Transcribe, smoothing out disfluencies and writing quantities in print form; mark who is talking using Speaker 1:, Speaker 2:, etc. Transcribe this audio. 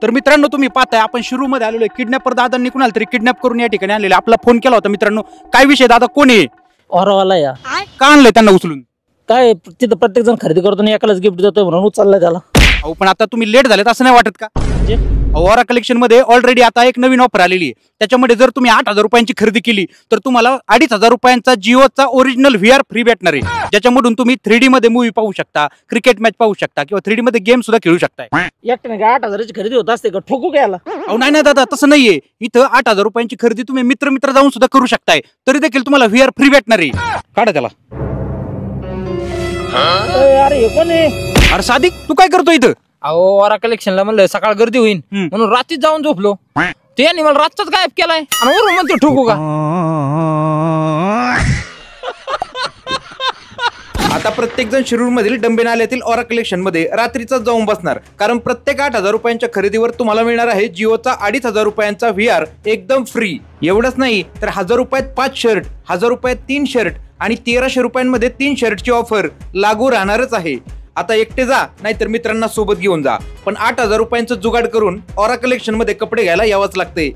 Speaker 1: तर मित्रांनो तुम्ही पाहताय आपण शिरूरमध्ये आलेलो आहे। किडनॅपर दादांनी कुणाला तरी किडनॅप करून या ठिकाणी आणलेले। आपला फोन केला होता मित्रांनो, काय विषय दादा, कोण आहे?
Speaker 2: औरवाला या
Speaker 1: का आणलंय त्यांना उचलून?
Speaker 2: काय तिथं प्रत्येक जण खरेदी करतो आणि एकालाच गिफ्ट देतोय म्हणून उचललाय त्याला।
Speaker 1: अहो पण आता तुम्ही लेट झालेत असं नाही वाटत का?
Speaker 2: म्हणजे
Speaker 1: ओरा कलेक्शन मध्ये ऑलरेडी आता एक नवीन ऑफर आलेली आहे। त्याच्यामध्ये जर तुम्ही 8,000 रुपयांची खरेदी केली तर तुम्हाला 2,500 रुपयांचा जिओचा ओरिजिनल VR फ्री भेटणार आहे, ज्याच्यामधून तुम्ही 3D मध्ये मूवी पाहू शकता, क्रिकेट मॅच पाहू शकता किंवा 3D मध्ये गेम सुद्धा खेळू शकता।
Speaker 2: एकट्याने काय 8,000ची खरेदी होत असते का? ठोकू काय याला?
Speaker 1: अहो नाही दादा, तसं नाहीये। इथं 8,000 रुपयांची खरेदी तुम्ही मित्र जाऊन सुद्धा करू शकताय, तरी देखील तुम्हाला VR फ्री भेटणार आहे। काढा त्याला।
Speaker 2: अरे हे कोण आहे?
Speaker 1: अरे सादिक, तू काय करतो इथं?
Speaker 3: अहो ओरा कलेक्शनला म्हणलं सकाळ गर्दी होईल म्हणून रात्रीच जाऊन झोपलो, ते मला रातचाच गायब केलाय आणि वरून म्हणतो ठोकू का?
Speaker 1: आता प्रत्येक जण शिरूर मधील डंबे नाल्यातील ओरा कलेक्शन मध्ये रात्रीच जाऊन बसणार, कारण प्रत्येक 8,000 रुपयांच्या खरेदीवर तुम्हाला मिळणार आहे जिओचा 2,500 रुपयांचा VR एकदम फ्री। एवढंच नाही तर 1,000 रुपयात 5 शर्ट, 1,000 रुपयात 3 शर्ट आणि 1,300 रुपयांमध्ये 3 शर्टची ऑफर लागू राहणारच आहे। आता एकटे जा नाहीतर मित्रांना सोबत घेऊन जा, पण 8,000 रुपयांचं जुगाड करून ओरा कलेक्शन मध्ये कपडे घ्यायला यावंच लागते।